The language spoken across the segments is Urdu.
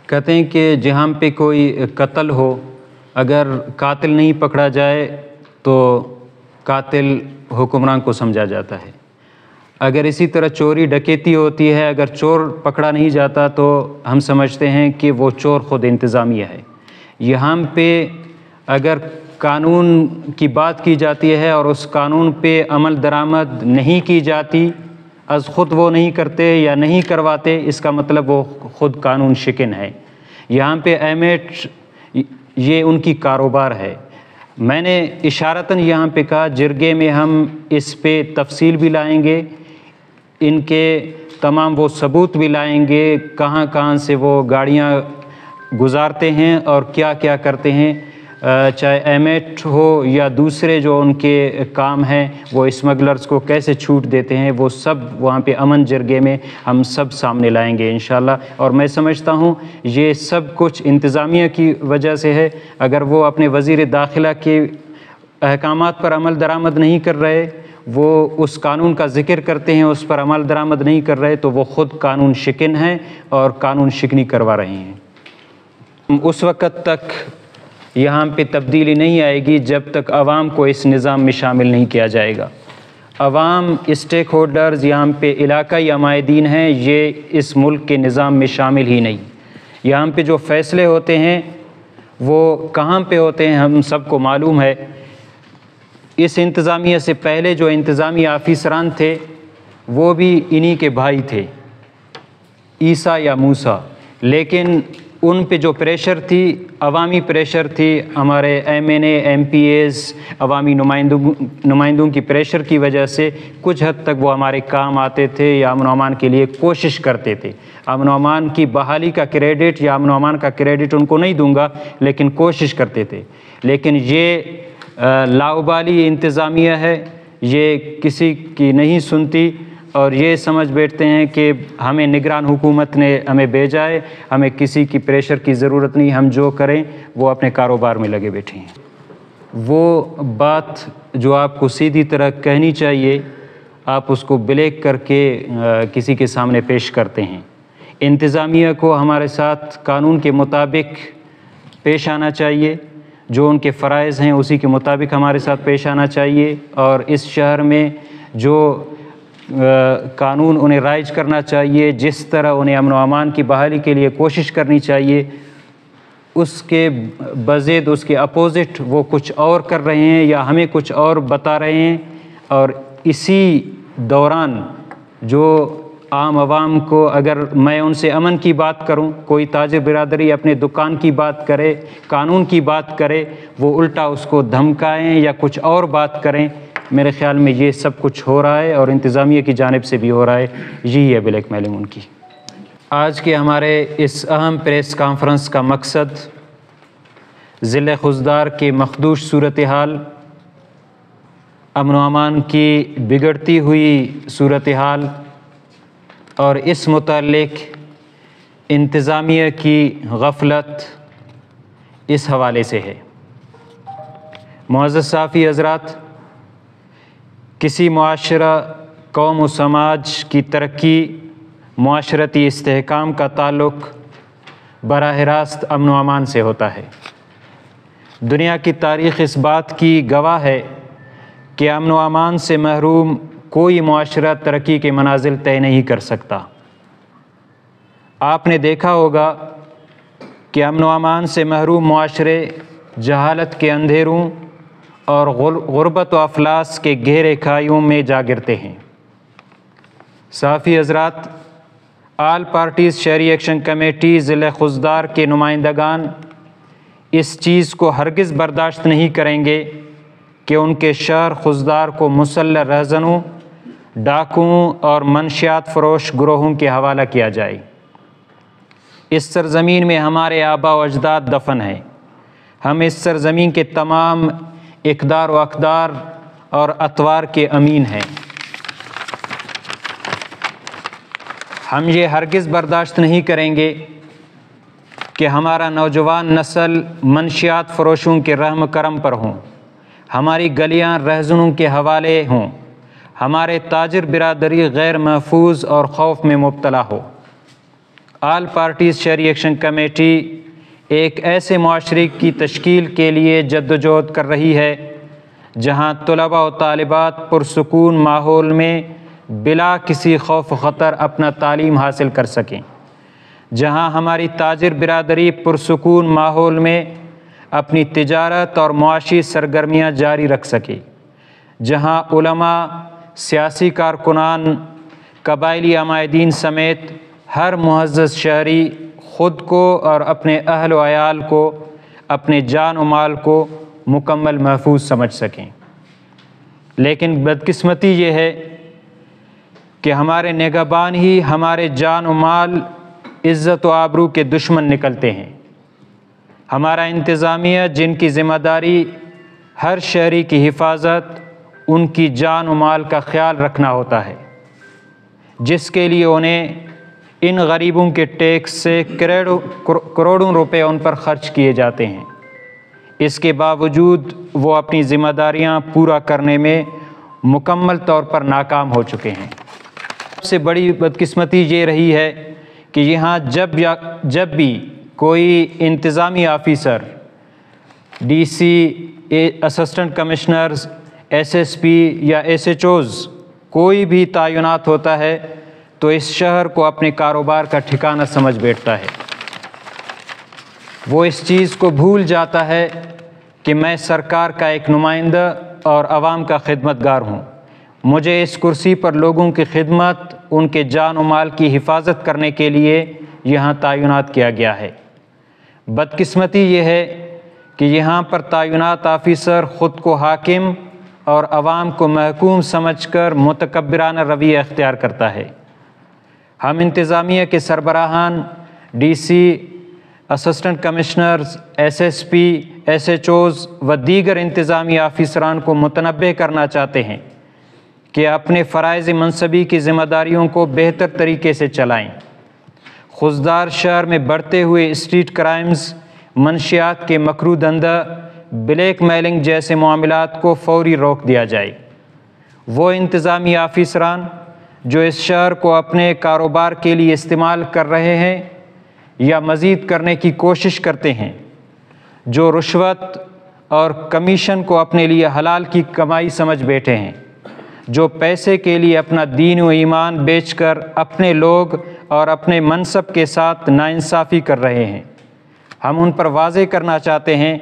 کہتے ہیں کہ جہاں پہ کوئی قتل ہو، اگر قاتل نہیں پکڑا جائے تو قاتل حکمران کو سمجھا جاتا ہے۔ اگر اسی طرح چوری ڈکیتی ہوتی ہے، اگر چور پکڑا نہیں جاتا تو ہم سمجھتے ہیں کہ وہ چور خود انتظامیہ ہے۔ یہاں پہ اگر قانون کی بات کی جاتی ہے اور اس قانون پہ عمل درآمد نہیں کی جاتی، از خود وہ نہیں کرتے یا نہیں کرواتے، اس کا مطلب وہ خود قانون شکن ہے۔ یہاں پہ ایمیٹ یہ ان کی کاروبار ہے۔ میں نے اشارتاً یہاں پہ کہا جرگے میں ہم اس پہ تفصیل بھی لائیں گے، ان کے تمام وہ ثبوت بھی لائیں گے، کہاں کہاں سے وہ گاڑیاں گزارتے ہیں اور کیا کیا کرتے ہیں، چاہے ایمیٹ ہو یا دوسرے جو ان کے کام ہیں، وہ اسمگلرز کو کیسے چھوٹ دیتے ہیں، وہ سب وہاں پہ امن جرگے میں ہم سب سامنے لائیں گے انشاءاللہ۔ اور میں سمجھتا ہوں یہ سب کچھ انتظامیہ کی وجہ سے ہے۔ اگر وہ اپنے وزیر داخلہ کے احکامات پر عمل درآمد نہیں کر رہے، وہ اس قانون کا ذکر کرتے ہیں، اس پر عمل درآمد نہیں کر رہے، تو وہ خود قانون شکن ہیں اور قانون شکنی کروا رہے ہیں۔ اس وقت تک یہاں پہ تبدیلی نہیں آئے گی جب تک عوام کو اس نظام میں شامل نہیں کیا جائے گا۔ عوام، اسٹیک ہولڈرز، یہاں پہ علاقائی عمائدین ہیں، یہ اس ملک کے نظام میں شامل ہی نہیں۔ یہاں پہ جو فیصلے ہوتے ہیں وہ کہاں پہ ہوتے ہیں ہم سب کو معلوم ہے۔ اس انتظامیہ سے پہلے جو انتظامی آفیسران تھے وہ بھی انہی کے بھائی تھے، عیسیٰ یا موسیٰ، لیکن ان پہ جو پریشر تھی، عوامی پریشر تھی، ہمارے ایم این اے، ایم پی ایز، عوامی نمائندوں کی پریشر کی وجہ سے کچھ حد تک وہ ہمارے کام آتے تھے یا امن و امان کے لیے کوشش کرتے تھے۔ امن و امان کی بحالی کا کریڈٹ یا امن و امان کا کریڈٹ ان کو نہیں دوں گا، لیکن کوشش کرتے تھے۔ لیکن یہ لاؤبالی انتظامیہ ہے، یہ کسی کی نہیں سنتی اور یہ سمجھ بیٹھتے ہیں کہ ہمیں نگران حکومت نے ہمیں بھیجا ہے، ہمیں کسی کی پریشر کی ضرورت نہیں، ہم جو کریں وہ اپنے کاروبار میں لگے بیٹھے ہیں۔ وہ بات جو آپ کو سیدھی طرح کہنی چاہیے، آپ اس کو بلیک کر کے کسی کے سامنے پیش کرتے ہیں۔ انتظامیہ کو ہمارے ساتھ قانون کے مطابق پیش آنا چاہیے، جو ان کے فرائض ہیں اسی کے مطابق ہمارے ساتھ پیش آنا چاہیے، اور اس شہر میں جو قانون انہیں رائج کرنا چاہیے، جس طرح انہیں امن و امان کی بحالی کے لیے کوشش کرنی چاہیے، اس کے بضد، اس کے اپوزٹ وہ کچھ اور کر رہے ہیں یا ہمیں کچھ اور بتا رہے ہیں۔ اور اسی دوران جو عام عوام کو، اگر میں ان سے امن کی بات کروں، کوئی تاجر برادری اپنے دکان کی بات کرے، قانون کی بات کرے، وہ الٹا اس کو دھمکائیں یا کچھ اور بات کریں، میرے خیال میں یہ سب کچھ ہو رہا ہے اور انتظامیہ کی جانب سے بھی ہو رہا ہے۔ یہی ہے بلیک میلنگ ان کی۔ آج کے ہمارے اس اہم پریس کانفرنس کا مقصد ضلع خضدار کے مخدوش صورتحال، امن و امان کی بگڑتی ہوئی صورتحال اور اس متعلق انتظامیہ کی غفلت، اس حوالے سے ہے۔ معزز صحافی حضرات، کسی معاشرہ، قوم و سماج کی ترقی، معاشرتی استحکام کا تعلق براہ راست امن و امان سے ہوتا ہے۔ دنیا کی تاریخ اس بات کی گواہ ہے کہ امن و امان سے محروم کوئی معاشرہ ترقی کے منازل طے نہیں کر سکتا۔ آپ نے دیکھا ہوگا کہ امن و امان سے محروم معاشرے جہالت کے اندھیروں اور غربت و افلاس کے گہرے کھائیوں میں جا گرتے ہیں۔ صحافی حضرات، آل پارٹیز شہری ایکشن کمیٹی ضلع خضدار کے نمائندگان اس چیز کو ہرگز برداشت نہیں کریں گے کہ ان کے شہر خضدار کو مسلح رہزنوں، ڈاکوؤں اور منشیات فروش گروہوں کے حوالہ کیا جائے۔ اس سرزمین میں ہمارے آباء و اجداد دفن ہیں۔ ہم اس سرزمین کے تمام اقدار و اقدار اور اطوار کے امین ہیں۔ ہم یہ ہرگز برداشت نہیں کریں گے کہ ہمارا نوجوان نسل منشیات فروشوں کے رحم کرم پر ہوں، ہماری گلیاں رہزنوں کے حوالے ہوں، ہمارے تاجر برادری غیر محفوظ اور خوف میں مبتلا ہو۔ آل پارٹیز شہری ایکشن کمیٹی ایک ایسے معاشرے کی تشکیل کے لیے جدوجہد کر رہی ہے جہاں طلباء و طالبات پرسکون ماحول میں بلا کسی خوف و خطر اپنا تعلیم حاصل کر سکیں، جہاں ہماری تاجر برادری پرسکون ماحول میں اپنی تجارت اور معاشی سرگرمیاں جاری رکھ سکے، جہاں علماء، سیاسی کارکنان، قبائلی عمائدین سمیت ہر معزز شہری خود کو اور اپنے اہل و عیال کو، اپنے جان و مال کو مکمل محفوظ سمجھ سکیں۔ لیکن بدقسمتی یہ ہے کہ ہمارے نگہبان ہی ہمارے جان و مال، عزت و آبرو کے دشمن نکلتے ہیں۔ ہمارا انتظامیہ جن کی ذمہ داری ہر شہری کی حفاظت، ان کی جان و مال کا خیال رکھنا ہوتا ہے، جس کے لیے انہیں ان غریبوں کے ٹیکس سے کروڑوں روپے ان پر خرچ کیے جاتے ہیں، اس کے باوجود وہ اپنی ذمہ داریاں پورا کرنے میں مکمل طور پر ناکام ہو چکے ہیں۔ سب سے بڑی بدقسمتی یہ رہی ہے کہ یہاں جب بھی کوئی انتظامی officer, D C, assistant commissioners, S S P یا ایس ایچ اوز کوئی بھی تعینات ہوتا ہے تو اس شہر کو اپنے کاروبار کا ٹھکانہ سمجھ بیٹھتا ہے۔ وہ اس چیز کو بھول جاتا ہے کہ میں سرکار کا ایک نمائندہ اور عوام کا خدمتگار ہوں، مجھے اس کرسی پر لوگوں کی خدمت، ان کے جان و مال کی حفاظت کرنے کے لیے یہاں تعینات کیا گیا ہے۔ بدقسمتی یہ ہے کہ یہاں پر تعینات آفیسر خود کو حاکم اور عوام کو محکوم سمجھ کر متکبرانہ رویہ اختیار کرتا ہے۔ ہم انتظامیہ کے سربراہان، D C, assistant commissioners, S S P, S H Os و دیگر انتظامی آفیسران کو متنبہ کرنا چاہتے ہیں کہ اپنے فرائض منصبی کی ذمہ داریوں کو بہتر طریقے سے چلائیں۔ خضدار شہر میں بڑھتے ہوئے اسٹریٹ کرائمز، منشیات کے مکروہ دھندہ، بلیک میلنگ جیسے معاملات کو فوری روک دیا جائے۔ وہ انتظامی آفیسران جو اس شہر کو اپنے کاروبار کے لیے استعمال کر رہے ہیں یا مزید کرنے کی کوشش کرتے ہیں، جو رشوت اور کمیشن کو اپنے لیے حلال کی کمائی سمجھ بیٹھے ہیں، جو پیسے کے لیے اپنا دین و ایمان بیچ کر اپنے لوگ اور اپنے منصب کے ساتھ ناانصافی کر رہے ہیں، ہم ان پر واضح کرنا چاہتے ہیں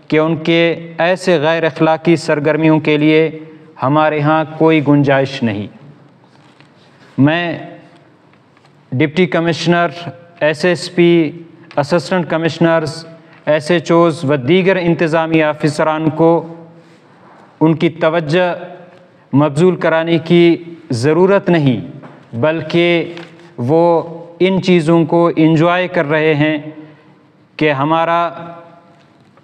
کہ ان کے ایسے غیر اخلاقی سرگرمیوں کے لیے ہمارے ہاں کوئی گنجائش نہیں۔ میں deputy commissioner, S S P, assistant commissioners, S H Os و دیگر انتظامی آفیسران کو ان کی توجہ مبذول کرانے کی ضرورت نہیں، بلکہ وہ ان چیزوں کو انجوائے کر رہے ہیں کہ ہمارا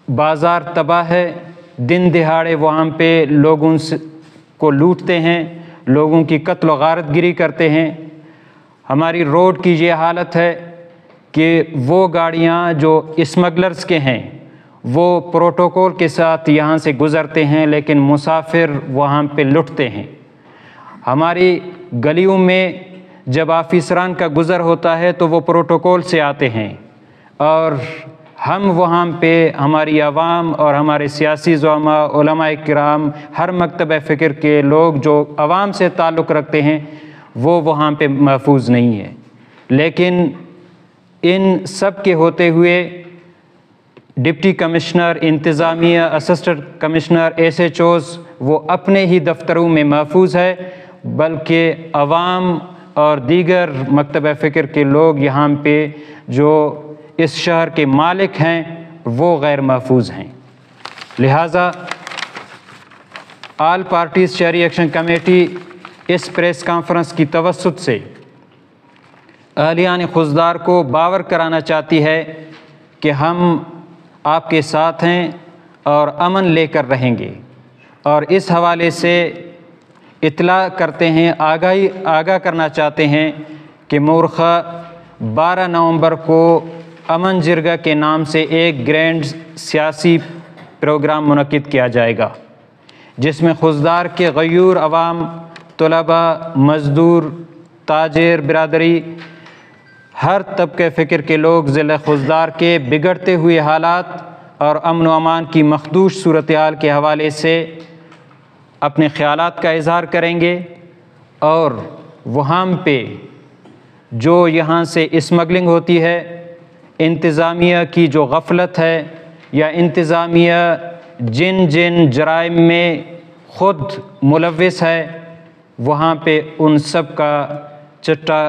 بازار تباہ ہے، دن دہاڑے وہاں پہ لوگوں کو لوٹتے ہیں، لوگوں کی قتل و غارت گری کرتے ہیں۔ ہماری روڈ کی یہ حالت ہے کہ وہ گاڑیاں جو اسمگلرز کے ہیں وہ پروٹوکول کے ساتھ یہاں سے گزرتے ہیں، لیکن مسافر وہاں پہ لٹتے ہیں۔ ہماری گلیوں میں جب آفیسران کا گزر ہوتا ہے تو وہ پروٹوکول سے آتے ہیں، اور ہم وہاں پہ ہماری عوام اور ہمارے سیاسی زعماء، علماء کرام، ہر مکتبہ فکر کے لوگ جو عوام سے تعلق رکھتے ہیں وہ وہاں پہ محفوظ نہیں ہے۔ لیکن ان سب کے ہوتے ہوئے ڈپٹی کمشنر، انتظامیہ، assistant commissioner, S H Os وہ اپنے ہی دفتروں میں محفوظ ہے، بلکہ عوام اور دیگر مکتبہ فکر کے لوگ یہاں پہ جو اس شہر کے مالک ہیں وہ غیر محفوظ ہیں۔ لہٰذا آل پارٹیز شہری ایکشن کمیٹی اس پریس کانفرنس کی توسط سے اہلیان خضدار کو باور کرانا چاہتی ہے کہ ہم آپ کے ساتھ ہیں اور امن لے کر رہیں گے، اور اس حوالے سے اطلاع کرتے ہیں، آگاہ کرنا چاہتے ہیں کہ مورخہ 12 نومبر کو امن جرگہ کے نام سے ایک گرینڈ سیاسی پروگرام منعقد کیا جائے گا، جس میں خضدار کے غیور عوام، طلباء، مزدور، تاجر برادری ہر طبقہ فکر کے لوگ ضلع خضدار کے بگڑتے ہوئے حالات اور امن و امان کی مخدوش صورتحال کے حوالے سے اپنے خیالات کا اظہار کریں گے، اور وہاں پہ جو یہاں سے اسمگلنگ ہوتی ہے، انتظامیہ کی جو غفلت ہے، یا انتظامیہ جن جن جرائم میں خود ملوث ہے، وہاں پہ ان سب کا چٹا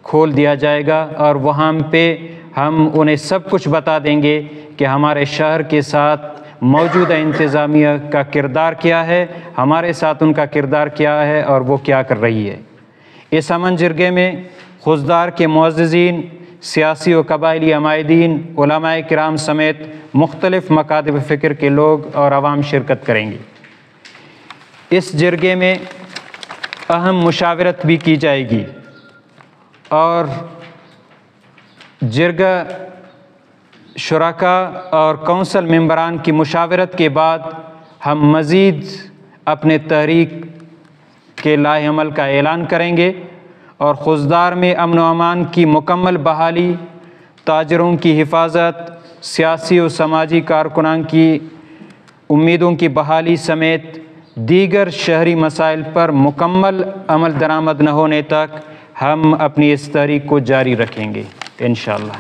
کھول دیا جائے گا، اور وہاں پہ ہم انہیں سب کچھ بتا دیں گے کہ ہمارے شہر کے ساتھ موجودہ انتظامیہ کا کردار کیا ہے، ہمارے ساتھ ان کا کردار کیا ہے، اور وہ کیا کر رہی ہے۔ اس امن جرگے میں خضدار کے معززین، سیاسی و قبائلی عمائدین، علماء کرام سمیت مختلف مکاتب فکر کے لوگ اور عوام شرکت کریں گے۔ اس جرگے میں اہم مشاورت بھی کی جائے گی، اور جرگہ شرکاء اور کونسل ممبران کی مشاورت کے بعد ہم مزید اپنے تحریک کے لائحہ عمل کا اعلان کریں گے، اور خضدار میں امن و امان کی مکمل بحالی، تاجروں کی حفاظت، سیاسی و سماجی کارکنان کی امیدوں کی بحالی سمیت دیگر شہری مسائل پر مکمل عمل درآمد نہ ہونے تک ہم اپنی اس تحریک کو جاری رکھیں گے انشاءاللہ۔